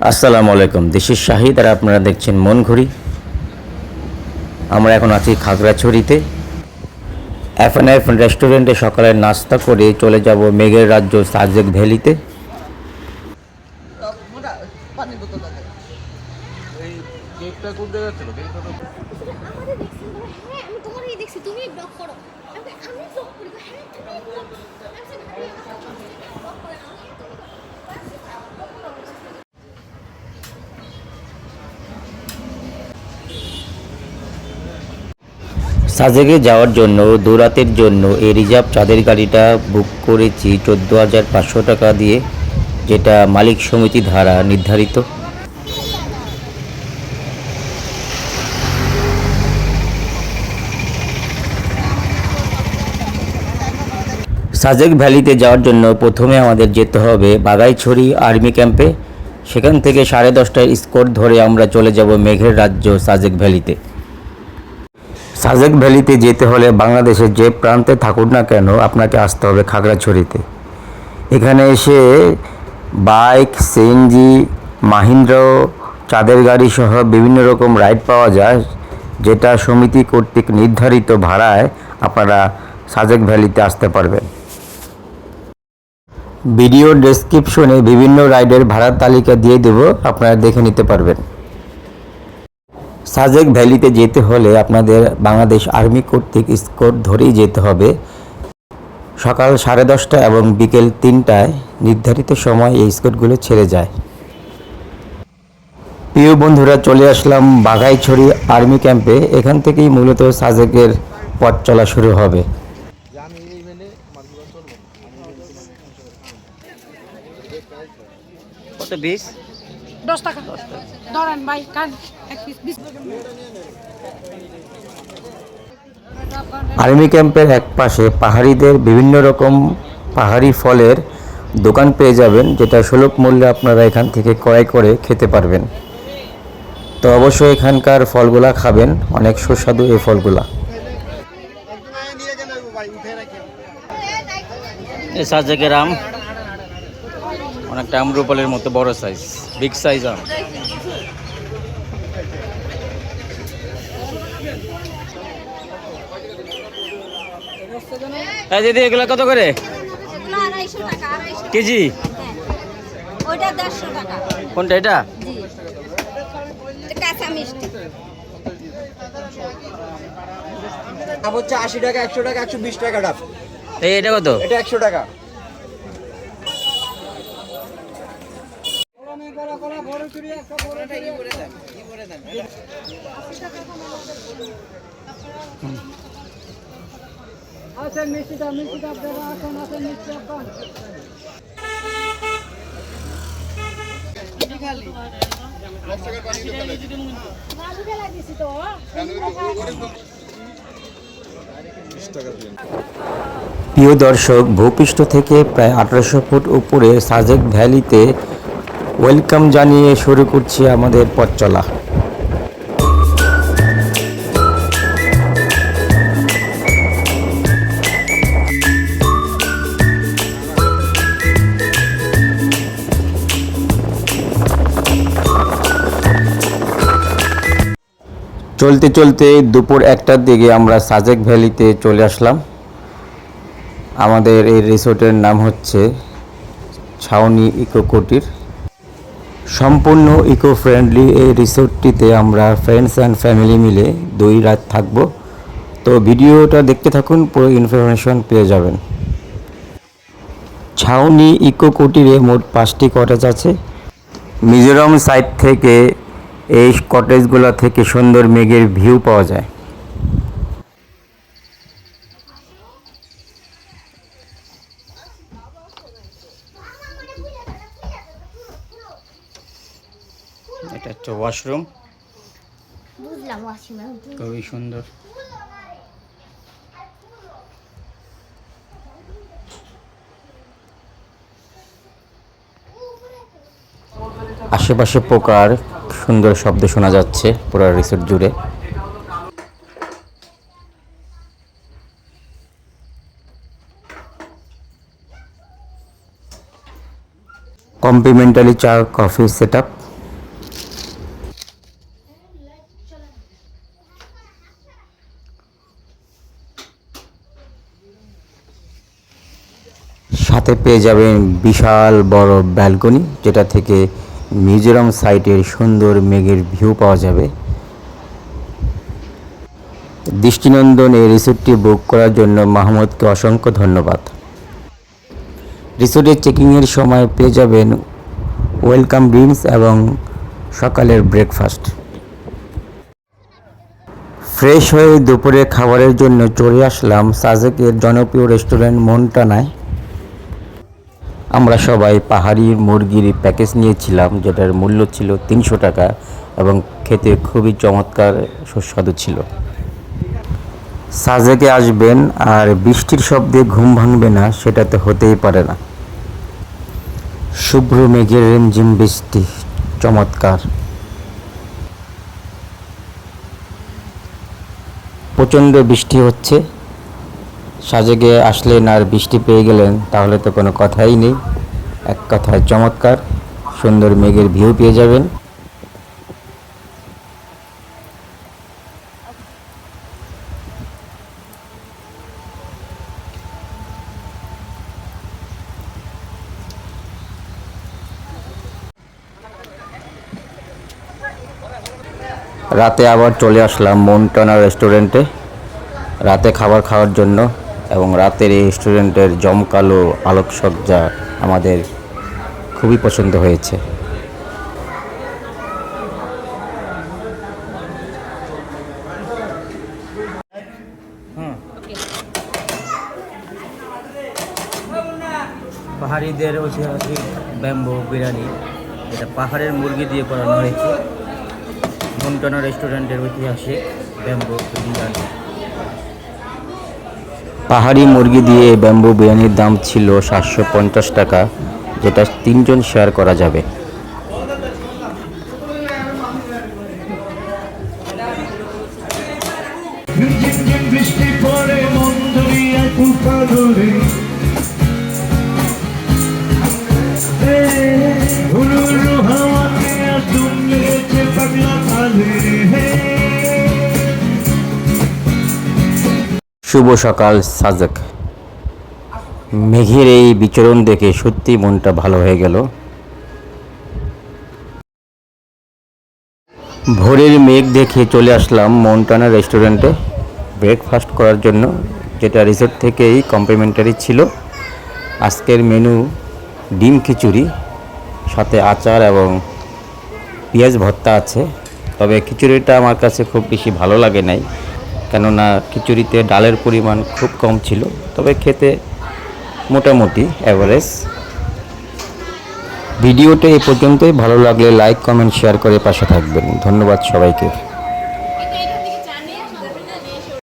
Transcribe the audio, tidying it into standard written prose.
আসসালামু আলাইকুম, this is Shahid আর আপনারা দেখছেন মন ঘুরি। আমরা এখন আছি খাগড়াছড়িতে। এফ রেস্টুরেন্টে সকালে নাস্তা করে চলে যাব মেঘের রাজ্য সাজেক ভ্যালিতে। সাজেকে যাওয়ার জন্য দূরাতের জন্য এই রিজার্ভ চাঁদের গাড়িটা বুক করেছি 14,500 টাকা দিয়ে, যেটা মালিক সমিতি দ্বারা নির্ধারিত। সাজেক ভ্যালিতে যাওয়ার জন্য প্রথমে আমাদের যেতে হবে বাগাইছড়ি আর্মি ক্যাম্পে। সেখান থেকে 10:30টায় স্কট ধরে আমরা চলে যাব মেঘের রাজ্য সাজেক ভ্যালিতে। সাজেক ভ্যালিতে যেতে হলে বাংলাদেশের যে প্রান্তে থাকুন না কেন আপনাকে আসতে হবে খাগড়াছড়িতে। এখানে এসে বাইক, সিএনজি, মাহিন্দ্র, চাঁদের গাড়ি সহ বিভিন্ন রকম রাইড পাওয়া যায়, যেটা সমিতি কর্তৃক নির্ধারিত ভাড়ায় আপনারা সাজেক ভ্যালিতে আসতে পারবেন। ভিডিও ডেসক্রিপশনে বিভিন্ন রাইডের ভাড়ার তালিকা দিয়ে দেব, আপনারা দেখে নিতে পারবেন। সাজেক ভ্যালিতে যেতে হলে আপনাদের বাংলাদেশ আর্মি কর্তৃক স্কট ধরেই যেতে হবে। সকাল 10:30 এবং বিকেল 3টায় নির্ধারিত সময় এই স্কটগুলো ছেড়ে যায়। প্রিয় বন্ধুরা, চলে আসলাম বাঘাইছড়ি আর্মি ক্যাম্পে। এখান থেকেই মূলত সাজেকের পথ চলা শুরু হবে। কত পিস? 10 টাকা ধরেন ভাই, কান এক পিস 20। আর্মি ক্যাম্পের এক পাশে পাহাড়িদের বিভিন্ন রকম পাহাড়ি ফলের দোকান পেয়ে যাবেন, যেটা সুলভ মূল্যে আপনারা এখান থেকে ক্রয় করে খেতে পারবেন। তো অবশ্যই এখানকার ফলগুলা খাবেন, অনেক সুস্বাদু এই ফলগুলা। সাজেকের আম অনেকটা আমরুপালের মতো বড় সাইজ, বিগ সাইজ আম। এই দিদি, এগুলো কত করে কেজি? ওইটা 150 টাকা। কোনটা এটা? জি, কাঁচা মিষ্টি। ডাব হচ্ছে 80 টাকা, 100 টাকা, 120 টাকা ডাব। এটা কত? এটা 100 টাকা। আচ্ছা, মিষ্টিটা আপনারা এখন আছেন, মিষ্টি এখন প্রিয় দর্শক, ভূপৃষ্ঠ থেকে প্রায় 1800 ফুট উপরে সাজেক ভ্যালিতে ওয়েলকাম জানিয়ে শুরু করছি আমাদের পথ চলা। চলতে চলতে দুপুর 1টার দিকে আমরা সাজেক ভ্যালিতে চলে আসলাম। আমাদের এই রিসোর্টের নাম হচ্ছে ছাউনি ইকো কুটির। সম্পূর্ণ ইকো ফ্রেন্ডলি এই রিসোর্টটিতে আমরা ফ্রেন্ডস অ্যান্ড ফ্যামিলি মিলে 2 রাত থাকব। তো ভিডিওটা দেখতে থাকুন, পুরো ইনফরমেশন পেয়ে যাবেন। ছাউনি ইকো কুটিরে মোট 5টি কটেজ আছে। মিজোরাম সাইড থেকে এই কটেজগুলো থেকে সুন্দর মেঘের ভিউ পাওয়া যায়। এটা হচ্ছে ওয়াশরুম, খুবই সুন্দর। আশেপাশে পোকার সুন্দর শব্দ শোনা যাচ্ছে পুরো রিসোর্ট জুড়ে। কমপ্লিমেন্টারি চা কফি সেটআপ। সাথে পেয়ে যাবেন বিশাল বড় ব্যালকনি, যেটা থেকে মিজোরাম সাইটের সুন্দর মেঘের ভিউ পাওয়া যাবে। দৃষ্টিনন্দন এই রিসোর্টটি বুক করার জন্য মাহমুদকে অসংখ্য ধন্যবাদ। রিসোর্টের চেকিংয়ের সময় পেয়ে যাবেন ওয়েলকাম ড্রিঙ্কস এবং সকালের ব্রেকফাস্ট। ফ্রেশ হয়ে দুপুরে খাবারের জন্য চলে আসলাম সাজেকের জনপ্রিয় রেস্টুরেন্ট মন্টানায়। আমরা সবাই পাহাড়ি মুরগির প্যাকেজ নিয়েছিলাম, যেটার মূল্য ছিল 300 টাকা এবং খেতে খুবই চমৎকার সুস্বাদু ছিল। সাজেকে আসবেন আর বৃষ্টির শব্দে ঘুম ভাঙবে না, সেটা তো হতেই পারে না। শুভ্র মেঘের রিমঝিম বৃষ্টি, চমৎকার। প্রচণ্ড বৃষ্টি হচ্ছে। সাজেকে আসলেন আর বৃষ্টি পেয়ে গেলেন, তাহলে তো কোনো কথাই নেই। এক কথায় চমৎকার, সুন্দর মেঘের ভিউ পেয়ে যাবেন। রাতে আবার চলে আসলাম মন্টানা রেস্টুরেন্টে রাতে খাবার খাওয়ার জন্য, এবং রাতের এই রেস্টুরেন্টের জমকালো আলোকসজ্জা আমাদের খুবই পছন্দ হয়েছে। পাহাড়িদের ঐতিহাসিক ব্যাম্বো বিরিয়ানি, এটা পাহাড়ের মুরগি দিয়ে করানো হয়েছে। মন্টানা রেস্টুরেন্টের ঐতিহাসিক ব্যাম্বো বিরিয়ানি। পাহাড়ি মুরগি দিয়ে ব্যাম্বো বিরিয়ানির দাম ছিল 750 টাকা, যেটা 3 জন শেয়ার করা যাবে। শুভ সকাল সাজেক। মেঘের এই বিচরণ দেখে সত্যি মনটা ভালো হয়ে গেল। ভোরের মেঘ দেখে চলে আসলাম মন্টানা রেস্টুরেন্টে ব্রেকফাস্ট করার জন্য, যেটা রিসোর্ট থেকেই কমপ্লিমেন্টারি ছিল। আজকের মেনু ডিম খিচুড়ি, সাথে আচার এবং পেঁয়াজ ভর্তা আছে। তবে খিচুড়িটা আমার কাছে খুব বেশি ভালো লাগে নাই, কেননা খিচুড়িতে ডালের পরিমাণ খুব কম ছিল। তবে খেতে মোটামুটি অ্যাভারেজ। ভিডিওটা এই পর্যন্তই। ভালো লাগলে লাইক, কমেন্ট, শেয়ার করে পাশে থাকবেন। ধন্যবাদ সবাইকে।